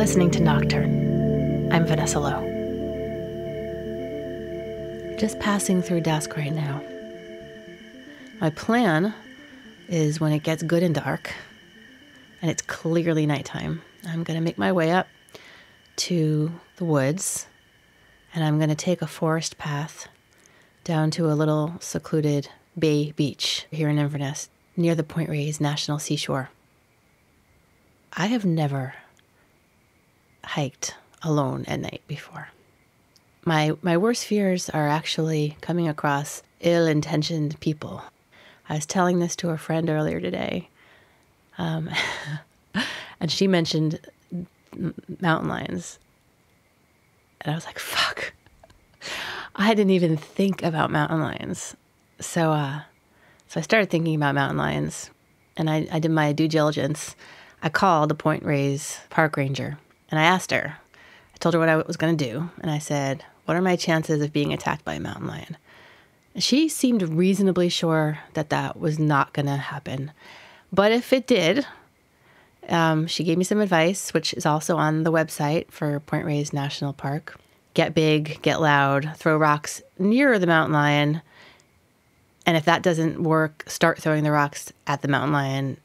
listening to Nocturne. I'm Vanessa Lowe. Just passing through dusk right now. My plan is when it gets good and dark, and it's clearly nighttime, I'm going to make my way up to the woods, and I'm going to take a forest path down to a little secluded bay beach here in Inverness, near the Point Reyes National Seashore. I have never hiked alone at night before. My worst fears are actually coming across ill-intentioned people. I was telling this to a friend earlier today, and she mentioned mountain lions. And I was like, fuck. I didn't even think about mountain lions. So I started thinking about mountain lions, and I did my due diligence. I called the Point Reyes park ranger, and I asked her. I told her what I was going to do, and I said, what are my chances of being attacked by a mountain lion? And she seemed reasonably sure that that was not going to happen. But if it did, she gave me some advice, which is also on the website for Point Reyes National Park. Get big, get loud, throw rocks near the mountain lion. And if that doesn't work, start throwing the rocks at the mountain lion.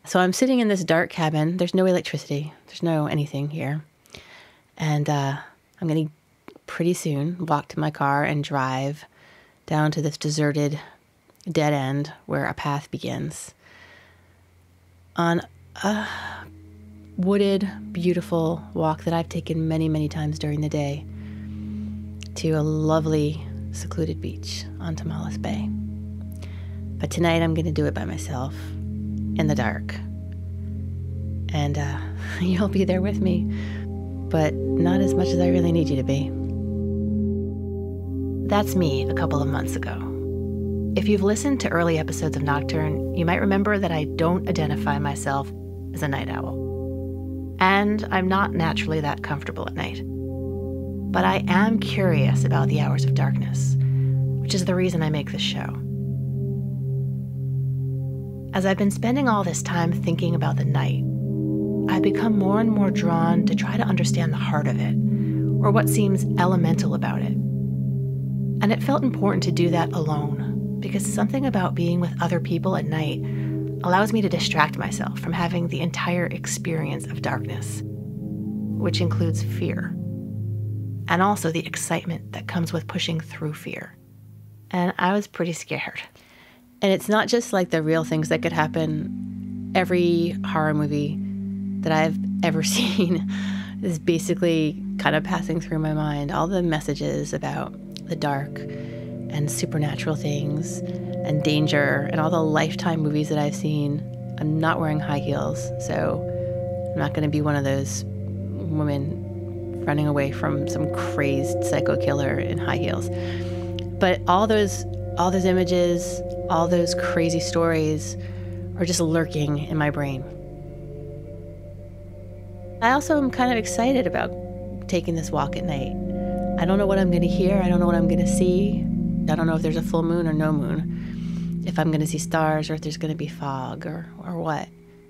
So I'm sitting in this dark cabin. There's no electricity. There's no anything here. And I'm going to pretty soon walk to my car and drive down to this deserted dead end where a path begins on a wooded, beautiful walk that I've taken many, many times during the day to a lovely, secluded beach on Tamales Bay. But tonight I'm going to do it by myself in the dark. And you'll be there with me, but not as much as I really need you to be. That's me a couple of months ago. If you've listened to early episodes of Nocturne, you might remember that I don't identify myself as a night owl. And I'm not naturally that comfortable at night. But I am curious about the hours of darkness, which is the reason I make this show. As I've been spending all this time thinking about the night, I've become more and more drawn to try to understand the heart of it, or what seems elemental about it. And it felt important to do that alone, because something about being with other people at night allows me to distract myself from having the entire experience of darkness, which includes fear, and also the excitement that comes with pushing through fear. And I was pretty scared. And it's not just like the real things that could happen. Every horror movie that I've ever seen is basically kind of passing through my mind. All the messages about the dark and supernatural things and danger and all the Lifetime movies that I've seen. I'm not wearing high heels, so I'm not going to be one of those women running away from some crazed psycho killer in high heels. But all those images, all those crazy stories are just lurking in my brain. I also am kind of excited about taking this walk at night. I don't know what I'm going to hear. I don't know what I'm going to see. I don't know if there's a full moon or no moon, if I'm going to see stars or if there's going to be fog or what.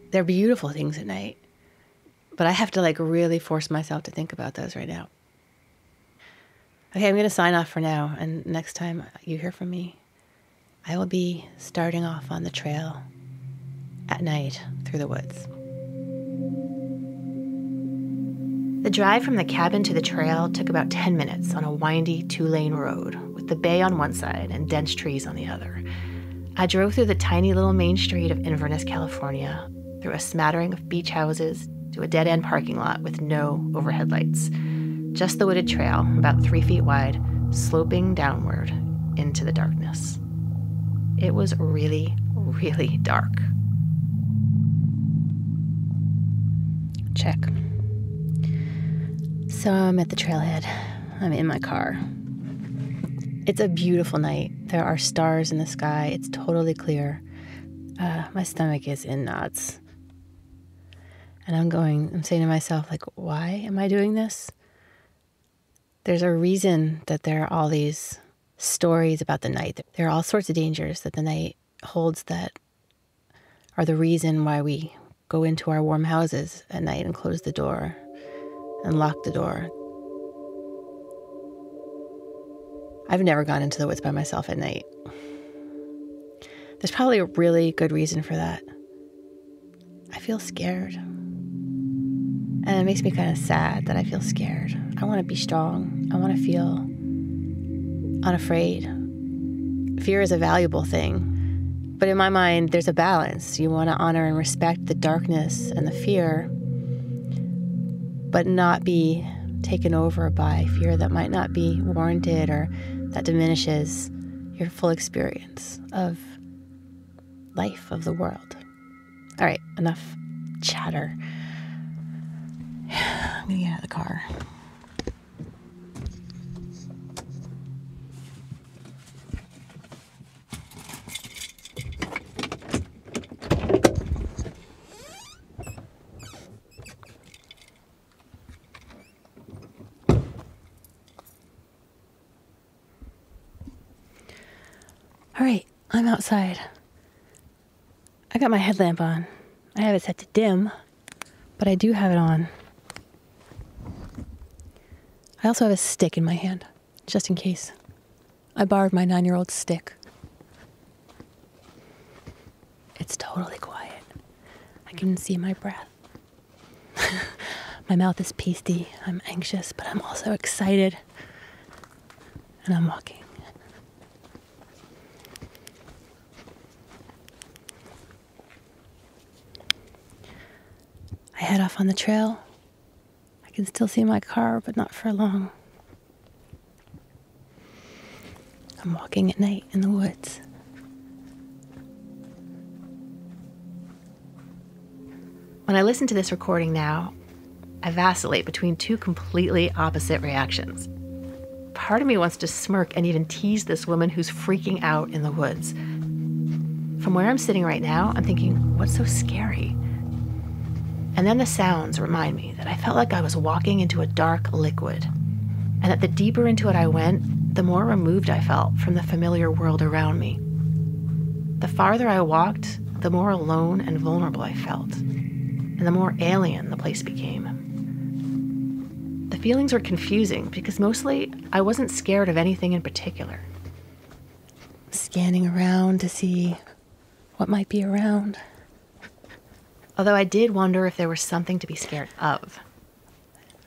They're beautiful things at night, but I have to really force myself to think about those right now. Okay, I'm going to sign off for now, and next time you hear from me, I will be starting off on the trail at night through the woods. The drive from the cabin to the trail took about 10 minutes on a windy 2-lane road with the bay on one side and dense trees on the other. I drove through the tiny little main street of Inverness, California, through a smattering of beach houses to a dead-end parking lot with no overhead lights. Just the wooded trail, about 3 feet wide, sloping downward into the darkness. It was really, really dark. Check. So I'm at the trailhead. I'm in my car. It's a beautiful night. There are stars in the sky. It's totally clear. My stomach is in knots. And I'm saying to myself, why am I doing this? There's a reason that there are all these stories about the night. There are all sorts of dangers that the night holds that are the reason why we go into our warm houses at night and close the door. and lock the door. I've never gone into the woods by myself at night. There's probably a really good reason for that. I feel scared. And it makes me kind of sad that I feel scared. I want to be strong. I want to feel unafraid. Fear is a valuable thing. But in my mind, there's a balance. You want to honor and respect the darkness and the fear, but not be taken over by fear that might not be warranted or that diminishes your full experience of life, of the world. All right, enough chatter. I'm gonna get out of the car. All right, I'm outside. I got my headlamp on. I have it set to dim, but I do have it on. I also have a stick in my hand, just in case. I borrowed my 9-year-old's stick. It's totally quiet. I can see my breath. My mouth is pasty. I'm anxious, but I'm also excited. And I'm walking. I head off on the trail. I can still see my car, but not for long. I'm walking at night in the woods. When I listen to this recording now, I vacillate between two completely opposite reactions. Part of me wants to smirk and even tease this woman who's freaking out in the woods. From where I'm sitting right now, I'm thinking, what's so scary? And then the sounds remind me that I felt like I was walking into a dark liquid, and that the deeper into it I went, the more removed I felt from the familiar world around me. The farther I walked, the more alone and vulnerable I felt, and the more alien the place became. The feelings were confusing because mostly I wasn't scared of anything in particular. Scanning around to see what might be around. Although I did wonder if there was something to be scared of.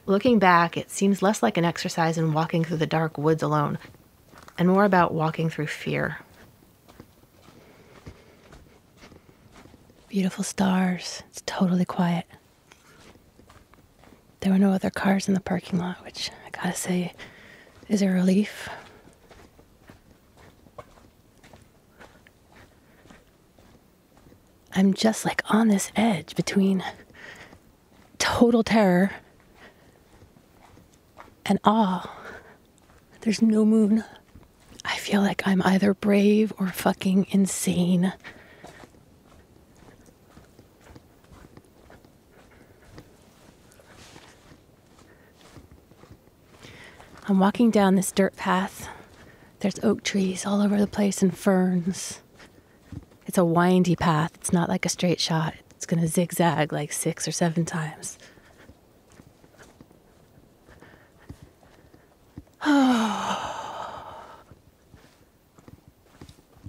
Looking back, it seems less like an exercise in walking through the dark woods alone, and more about walking through fear. Beautiful stars. It's totally quiet. There were no other cars in the parking lot, which I gotta say is a relief. I'm just like on this edge between total terror and awe. There's no moon. I feel like I'm either brave or fucking insane. I'm walking down this dirt path. There's oak trees all over the place and ferns. It's a windy path. It's not like a straight shot. It's going to zigzag like 6 or 7 times.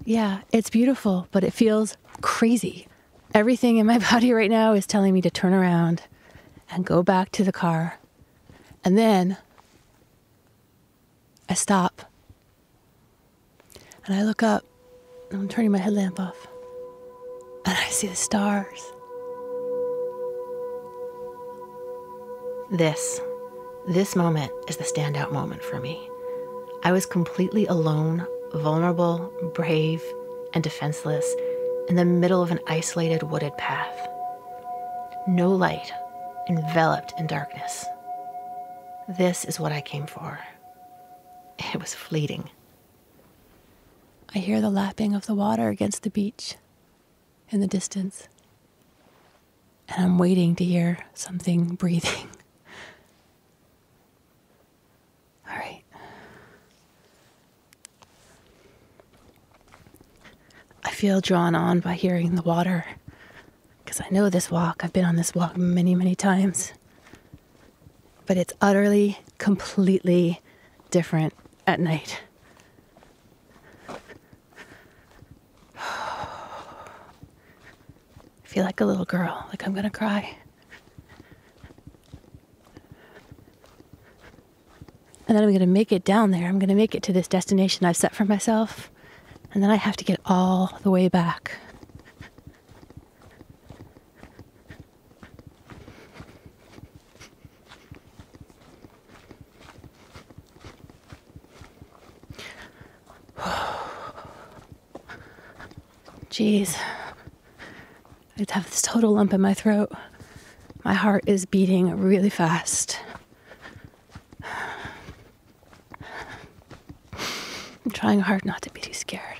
Yeah, it's beautiful, but it feels crazy. Everything in my body right now is telling me to turn around and go back to the car. And then I stop. And I look up. And I'm turning my headlamp off. And I see the stars. This moment is the standout moment for me. I was completely alone, vulnerable, brave, and defenseless in the middle of an isolated wooded path. No light, enveloped in darkness. This is what I came for. It was fleeting. I hear the lapping of the water against the beach in the distance. And I'm waiting to hear something breathing. All right. I feel drawn on by hearing the water because I know this walk. I've been on this walk many, many times. but it's utterly, completely different at night. I feel like a little girl, like I'm gonna cry. And then I'm gonna make it down there. I'm gonna make it to this destination I've set for myself. And then I have to get all the way back. Jeez. I have this total lump in my throat. My heart is beating really fast. I'm trying hard not to be too scared.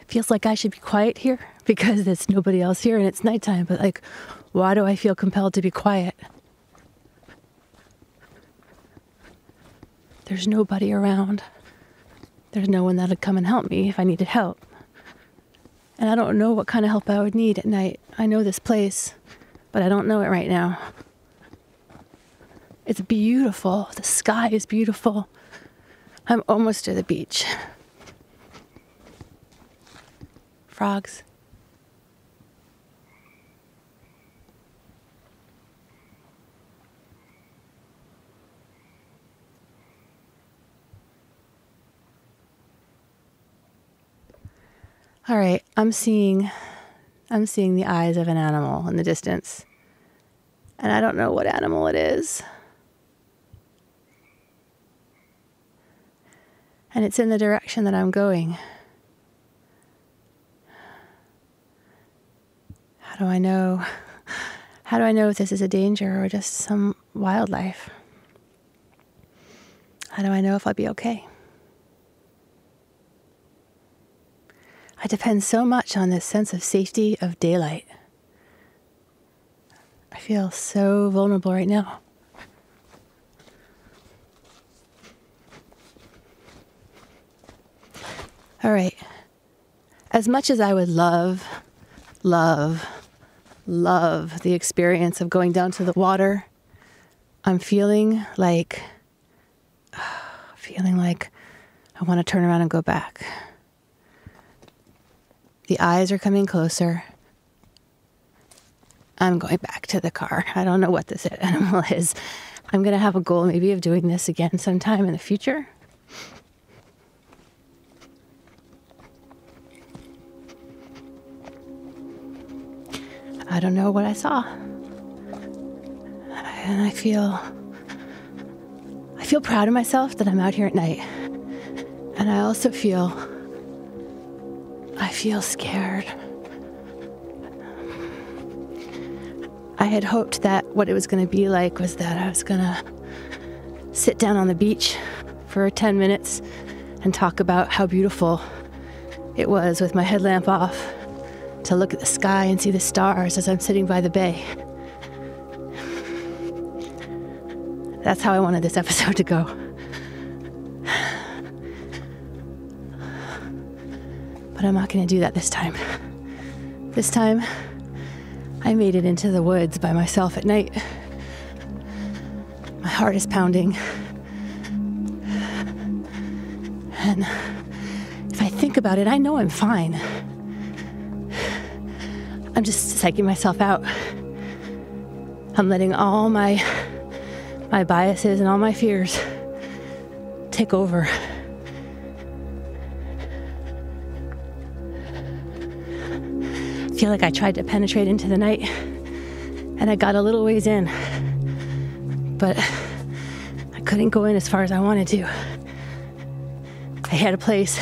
Feels like I should be quiet here because there's nobody else here and it's nighttime, but like, why do I feel compelled to be quiet? There's nobody around. There's no one that'd come and help me if I needed help. And I don't know what kind of help I would need at night. I know this place, but I don't know it right now. It's beautiful. The sky is beautiful. I'm almost to the beach. Frogs. All right, I'm seeing the eyes of an animal in the distance. And I don't know what animal it is. And it's in the direction that I'm going. How do I know if this is a danger or just some wildlife? How do I know if I'll be okay? I depend so much on this sense of safety of daylight. I feel so vulnerable right now. All right. As much as I would love the experience of going down to the water, I'm feeling like I want to turn around and go back. The eyes are coming closer. I'm going back to the car. I don't know what this animal is. I'm going to have a goal maybe of doing this again sometime in the future. I don't know what I saw. And I feel proud of myself that I'm out here at night. And I also feel scared. I had hoped that what it was going to be like was that I was going to sit down on the beach for 10 minutes and talk about how beautiful it was with my headlamp off, to look at the sky and see the stars as I'm sitting by the bay. That's how I wanted this episode to go. But I'm not going to do that this time. This time, I made it into the woods by myself at night. My heart is pounding. And if I think about it, I know I'm fine. I'm just psyching myself out. I'm letting all my biases and all my fears take over. I feel like I tried to penetrate into the night and I got a little ways in, but I couldn't go in as far as I wanted to. I had a place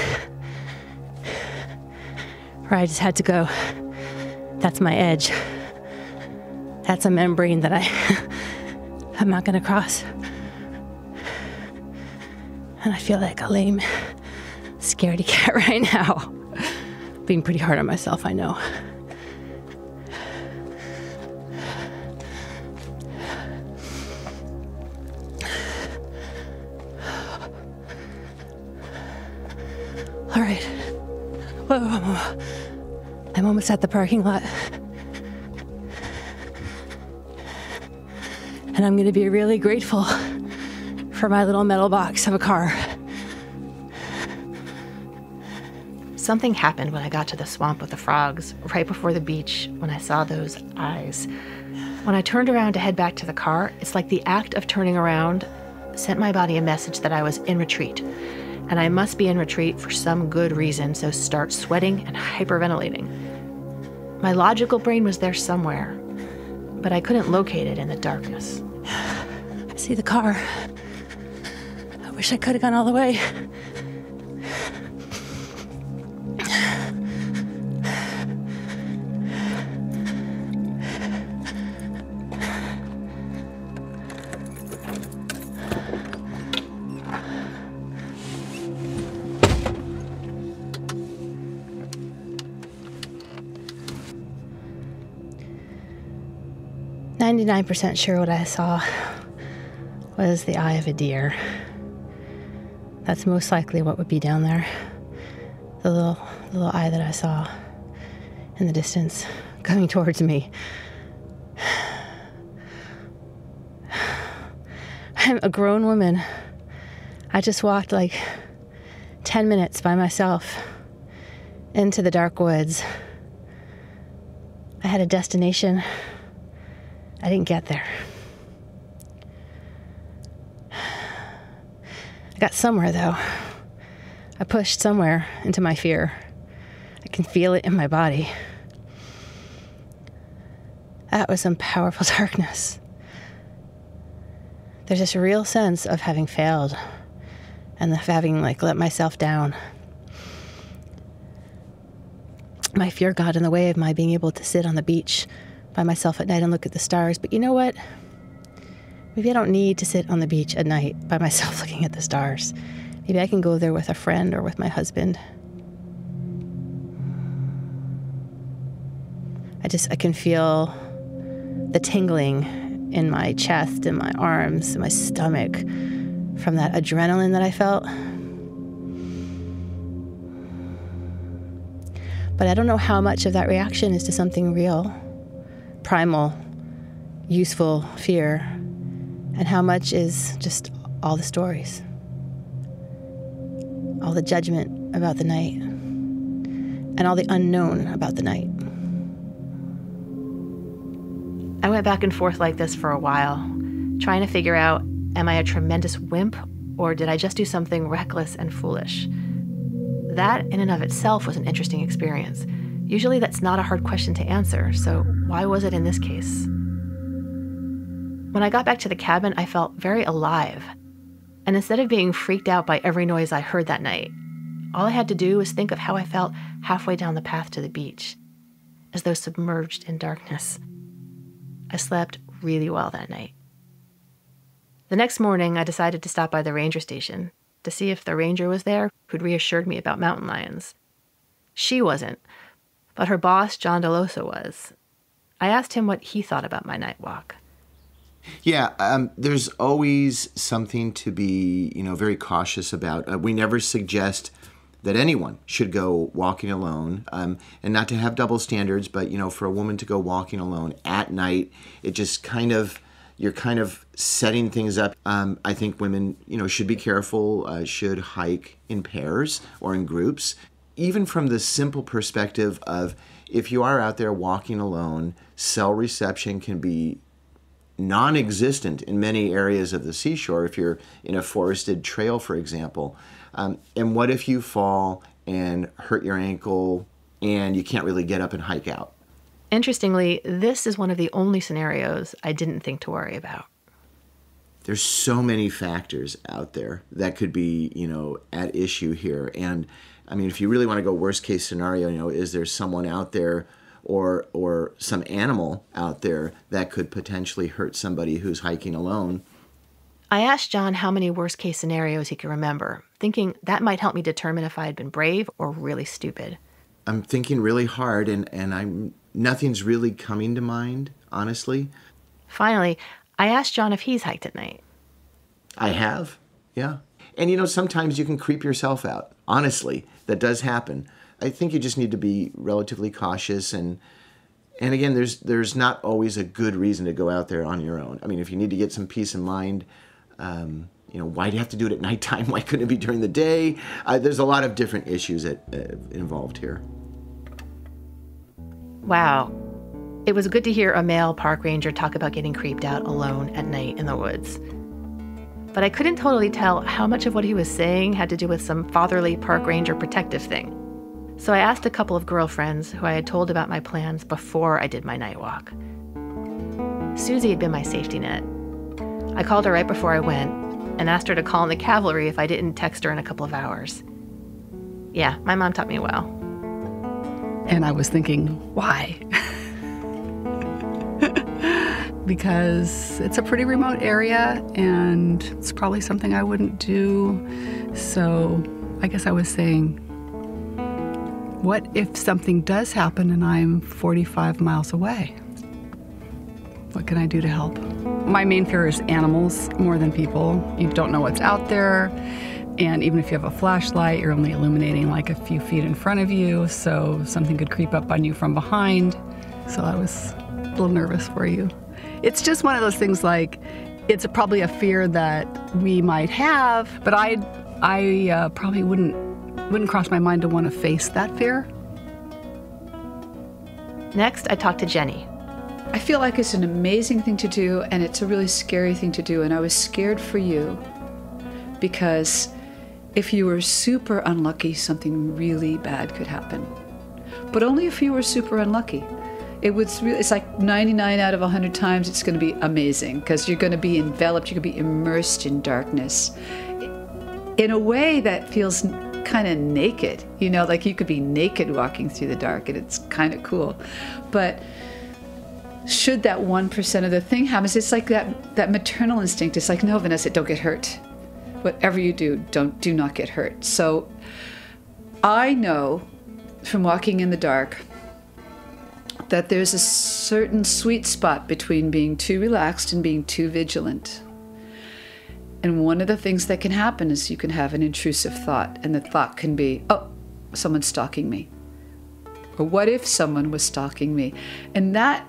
where I just had to go. That's my edge. That's a membrane that I'm not going to cross. And I feel like a lame, scaredy cat right now. Being pretty hard on myself, I know. All right. Whoa. I'm almost at the parking lot. And I'm going to be really grateful for my little metal box of a car. Something happened when I got to the swamp with the frogs, right before the beach, when I saw those eyes. When I turned around to head back to the car, it's like the act of turning around sent my body a message that I was in retreat. And I must be in retreat for some good reason, so start sweating and hyperventilating. My logical brain was there somewhere, but I couldn't locate it in the darkness. I see the car. I wish I could have gone all the way. 99% sure what I saw was the eye of a deer. That's most likely what would be down there. The little eye that I saw in the distance coming towards me. I'm a grown woman. I just walked like 10 minutes by myself into the dark woods. I had a destination. I didn't get there. I got somewhere, though. I pushed somewhere into my fear. I can feel it in my body. That was some powerful darkness. There's this real sense of having failed and of having let myself down. My fear got in the way of my being able to sit on the beach by myself at night and look at the stars. But you know what? Maybe I don't need to sit on the beach at night by myself looking at the stars. Maybe I can go there with a friend or with my husband. I can feel the tingling in my chest and my arms and my stomach from that adrenaline that I felt. But I don't know how much of that reaction is to something real, primal, useful fear, and how much is just all the stories, all the judgment about the night, and all the unknown about the night. I went back and forth like this for a while, trying to figure out, am I a tremendous wimp, or did I just do something reckless and foolish? That, in and of itself, was an interesting experience. Usually that's not a hard question to answer, so why was it in this case? When I got back to the cabin, I felt very alive. And instead of being freaked out by every noise I heard that night, all I had to do was think of how I felt halfway down the path to the beach, as though submerged in darkness. I slept really well that night. The next morning, I decided to stop by the ranger station to see if the ranger was there who'd reassured me about mountain lions. She wasn't, but her boss, John DeLosa, was. I asked him what he thought about my night walk. Yeah, there's always something to be, very cautious about. We never suggest that anyone should go walking alone, and not to have double standards, but, for a woman to go walking alone at night, it just you're kind of setting things up. I think women, should be careful, should hike in pairs or in groups. Even from the simple perspective of if you are out there walking alone, cell reception can be non-existent in many areas of the seashore if you're in a forested trail, for example. And what if you fall and hurt your ankle and you can't really get up and hike out? Interestingly, this is one of the only scenarios I didn't think to worry about. There's so many factors out there that could be, at issue here. And I mean, if you really want to go worst case scenario, is there someone out there or some animal out there that could potentially hurt somebody who's hiking alone? I asked John how many worst case scenarios he could remember, thinking that might help me determine if I had been brave or really stupid. I'm thinking really hard and nothing's really coming to mind, honestly. Finally, I asked John if he's hiked at night. I have, yeah. And sometimes you can creep yourself out. Honestly, that does happen. I think you just need to be relatively cautious and And again, there's not always a good reason to go out there on your own. I mean, if you need to get some peace of mind, why do you have to do it at nighttime? Why couldn't it be during the day? There's a lot of different issues involved here. Wow. It was good to hear a male park ranger talk about getting creeped out alone at night in the woods. But I couldn't totally tell how much of what he was saying had to do with some fatherly park ranger protective thing. So I asked a couple of girlfriends who I had told about my plans before I did my night walk. Susie had been my safety net. I called her right before I went and asked her to call in the cavalry if I didn't text her in a couple of hours. Yeah, my mom taught me well. And I was thinking, why? Because it's a pretty remote area and it's probably something I wouldn't do. So I guess I was saying, what if something does happen and I'm 45 miles away? What can I do to help? My main fear is animals more than people. You don't know what's out there. And even if you have a flashlight, you're only illuminating like a few feet in front of you. So something could creep up on you from behind. So I was a little nervous for you. It's just one of those things like, it's probably a fear that we might have, but I probably wouldn't cross my mind to want to face that fear. Next, I talked to Jenny. I feel like it's an amazing thing to do, and it's a really scary thing to do, and I was scared for you because if you were super unlucky, something really bad could happen. But only if you were super unlucky. It's like 99 out of 100 times it's going to be amazing because you're going to be enveloped, you're going to be immersed in darkness in a way that feels kind of naked, like you could be naked walking through the dark, and it's kind of cool. But should that 1% of the thing happen, it's like that maternal instinct. It's like, no, Vanessa, don't get hurt. Whatever you do not get hurt. So I know from walking in the dark that there's a certain sweet spot between being too relaxed and being too vigilant. And one of the things that can happen is you can have an intrusive thought, and the thought can be, oh, someone's stalking me. Or what if someone was stalking me? And that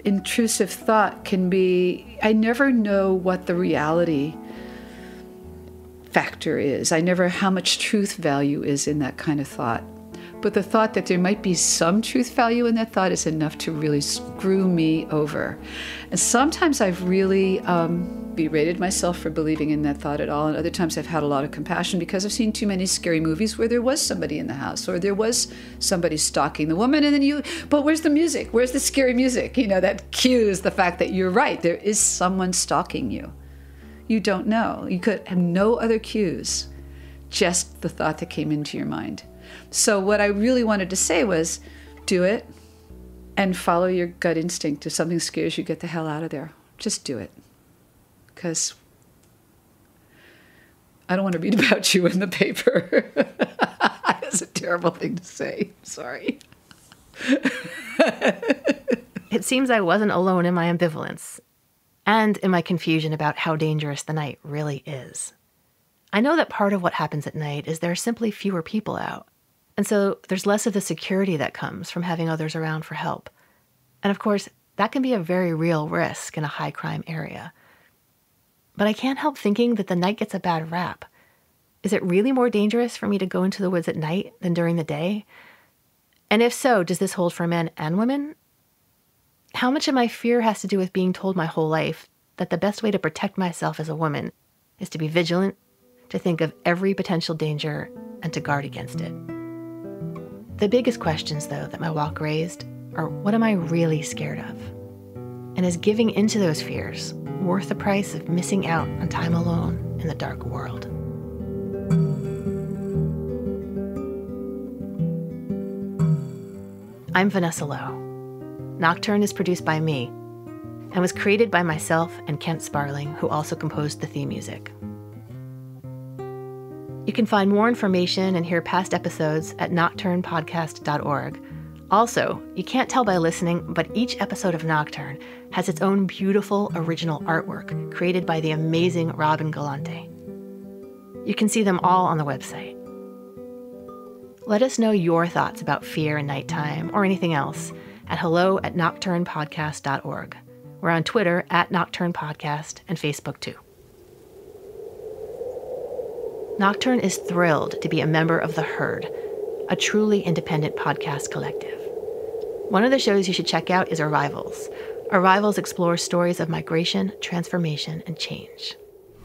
intrusive thought can be, I never know what the reality factor is. I never how much truth value is in that kind of thought. But the thought that there might be some truth value in that thought is enough to really screw me over. And sometimes I've really berated myself for believing in that thought at all. And other times I've had a lot of compassion because I've seen too many scary movies where there was somebody in the house or there was somebody stalking the woman. And then but where's the music? Where's the scary music? That cues the fact that you're right. There is someone stalking you. You don't know. You could have no other cues, just the thought that came into your mind. So what I really wanted to say was, do it and follow your gut instinct. If something scares you, get the hell out of there. Just do it. Because I don't want to read about you in the paper. That's a terrible thing to say. Sorry. It seems I wasn't alone in my ambivalence and in my confusion about how dangerous the night really is. I know that part of what happens at night is there are simply fewer people out. And so there's less of the security that comes from having others around for help. And of course, that can be a very real risk in a high crime area. But I can't help thinking that the night gets a bad rap. Is it really more dangerous for me to go into the woods at night than during the day? And if so, does this hold for men and women? How much of my fear has to do with being told my whole life that the best way to protect myself as a woman is to be vigilant, to think of every potential danger, and to guard against it? The biggest questions, though, that my walk raised are, what am I really scared of? And is giving into those fears worth the price of missing out on time alone in the dark world? I'm Vanessa Lowe. Nocturne is produced by me and was created by myself and Kent Sparling, who also composed the theme music. You can find more information and hear past episodes at nocturnepodcast.org. Also, you can't tell by listening, but each episode of Nocturne has its own beautiful original artwork created by the amazing Robin Galante. You can see them all on the website. Let us know your thoughts about fear and nighttime or anything else at hello@nocturnepodcast.org. We're on Twitter @NocturnePodcast and Facebook too. Nocturne is thrilled to be a member of The Herd, a truly independent podcast collective. One of the shows you should check out is Arrivals. Arrivals explores stories of migration, transformation, and change.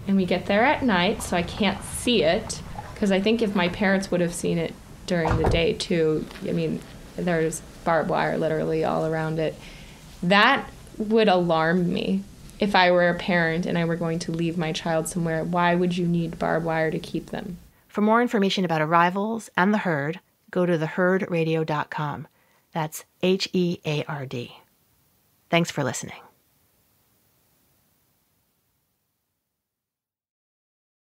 And we get there at night, so I can't see it, because I think if my parents would have seen it during the day too, I mean, there's barbed wire literally all around it. That would alarm me. If I were a parent and I were going to leave my child somewhere, why would you need barbed wire to keep them? For more information about Arrivals and The Herd, go to theherdradio.com. That's HEARD. Thanks for listening.